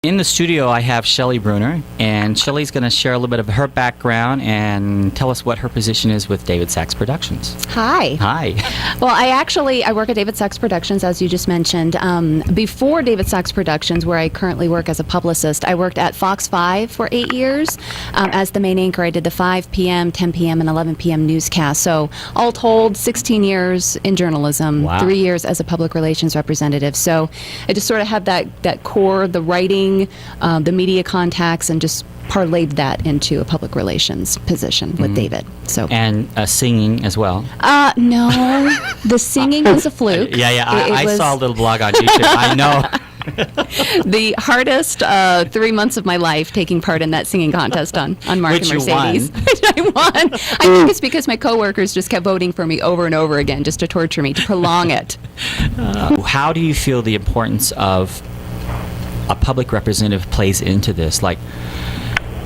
In the studio, I have Shelley Bruner, and Shelley's going to share a little bit of her background and tell us what her position is with David Saxe Productions. Hi. Hi. Well, I work at David Saxe Productions, as you just mentioned. Before David Saxe Productions, where I currently work as a publicist, I worked at Fox 5 for 8 years. As the main anchor, I did the 5 p.m., 10 p.m., and 11 p.m. newscast. So all told, 16 years in journalism, Wow. 3 years as a public relations representative. So I just sort of had that core, the writing, the media contacts, and just parlayed that into a public relations position with David. So And singing as well. no, the singing was a fluke. I was saw a little blog on YouTube. I know. the hardest 3 months of my life taking part in that singing contest on Mark Which and you won. Mercedes. Which I won. I think it's because my coworkers just kept voting for me over and over again just to torture me, to prolong it. How do you feel the importance of a public representative plays into this? Like,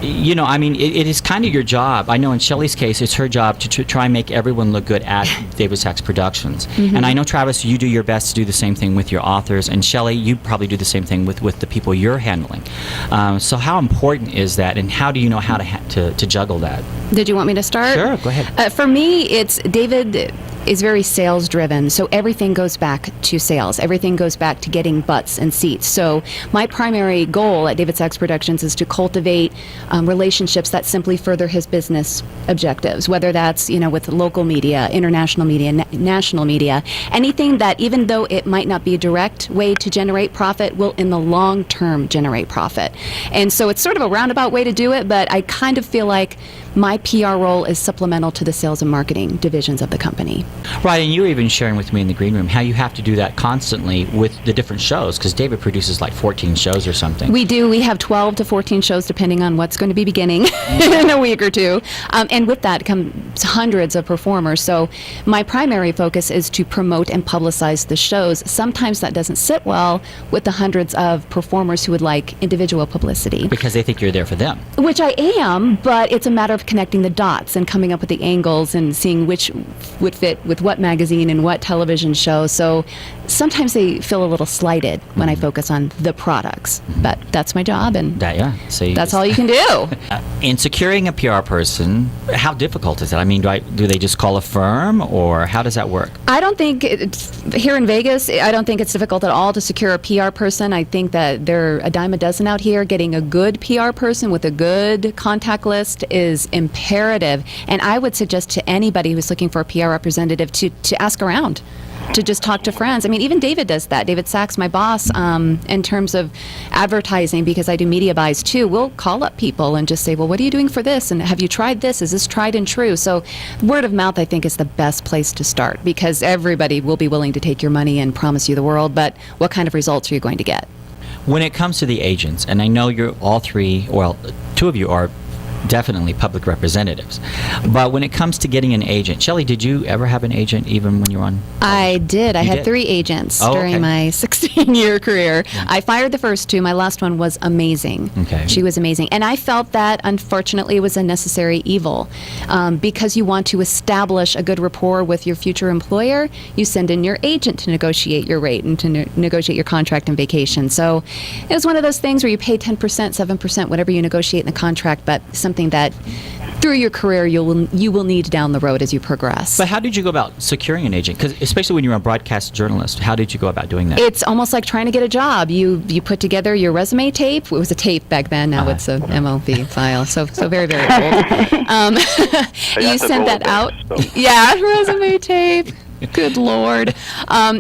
you know, I mean, it is kind of your job. I know in Shelley's case, it's her job to try and make everyone look good at David Saxe Productions. Mm-hmm. And I know, Travis, you do your best to do the same thing with your authors. And Shelley, you probably do the same thing with the people you're handling. So how important is that, and how do you know how to juggle that? Did you want me to start? Sure, go ahead. For me, it's David is very sales driven, so everything goes back to sales. Everything goes back to getting butts and seats. So my primary goal at David Saxe Productions is to cultivate relationships that simply further his business objectives, whether that's, you know, with local media, international media, national media, anything that, even though it might not be a direct way to generate profit, will in the long term generate profit. And so it's sort of a roundabout way to do it, but I kind of feel like my PR role is supplemental to the sales and marketing divisions of the company. Right, and you were even sharing with me in the green room how you have to do that constantly with the different shows, because David produces like 14 shows or something. We do. We have 12 to 14 shows, depending on what's going to be beginning in a week or two. And with that comes hundreds of performers. So my primary focus is to promote and publicize the shows. Sometimes that doesn't sit well with the hundreds of performers who would like individual publicity. Because they think you're there for them. Which I am, but it's a matter of connecting the dots and coming up with the angles and seeing which would fit with what magazine and what television show. So sometimes they feel a little slighted when I focus on the products, but that's my job, and So that's all you can do. In securing a PR person, how difficult is it? I mean, do they just call a firm, or how does that work? I don't think here in Vegas, I don't think it's difficult at all to secure a PR person. I think that there are a dime a dozen out here. Getting a good PR person with a good contact list is imperative. And I would suggest to anybody who's looking for a PR representative to ask around, to just talk to friends. I mean, even David does that. David Saxe, my boss, in terms of advertising, because I do media buys too, we'll call up people and just say, well, what are you doing for this? And have you tried this? Is this tried and true? So word of mouth, I think, is the best place to start, because everybody will be willing to take your money and promise you the world, but what kind of results are you going to get? When it comes to the agents, and I know you're all three, well, two of you are definitely public representatives, but when it comes to getting an agent, Shelley, did you ever have an agent even when you were on? I did. I You had did? 3 agents Okay. during my 16-year career. I fired the first 2. My last one was amazing. Okay. She was amazing. And I felt that, unfortunately, it was a necessary evil. Because you want to establish a good rapport with your future employer, you send in your agent to negotiate your rate and to negotiate your contract and vacation. So it was one of those things where you pay 10%, 7%, whatever you negotiate in the contract, but something that through your career you will need down the road as you progress. But how did you go about securing an agent? Because especially when you're a broadcast journalist, how did you go about doing that? It's almost like trying to get a job. You put together your resume tape. It was a tape back then. Now it's a MOV file. So very, very old. You send that out. Yeah, resume tape. Good Lord.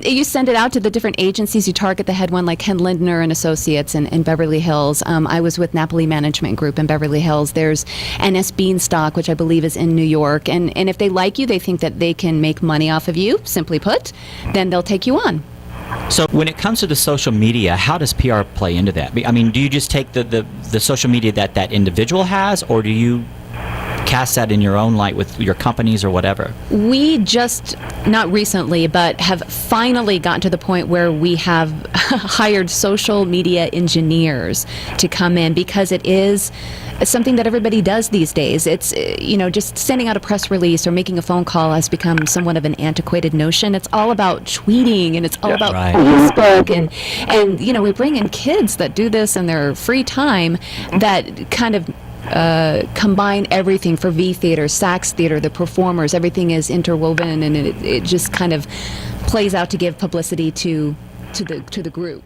You send it out to the different agencies. You target the head one, like Ken Lindner and Associates in Beverly Hills. I was with Napoli Management Group in Beverly Hills. There's NS Beanstalk, which I believe is in New York. And if they like you, they think that they can make money off of you, simply put, then they'll take you on. So when it comes to the social media, how does PR play into that? I mean, do you just take the social media that individual has, or do you cast that in your own light with your companies or whatever? We just, not recently, but have finally gotten to the point where we have hired social media engineers to come in, because it is something that everybody does these days. It's, just sending out a press release or making a phone call has become somewhat of an antiquated notion. It's all about tweeting, and it's all about Right. Facebook, and we bring in kids that do this in their free time that kind of combine everything for V Theater, Saxe Theater, the performers. Everything is interwoven, and it just kind of plays out to give publicity to the group.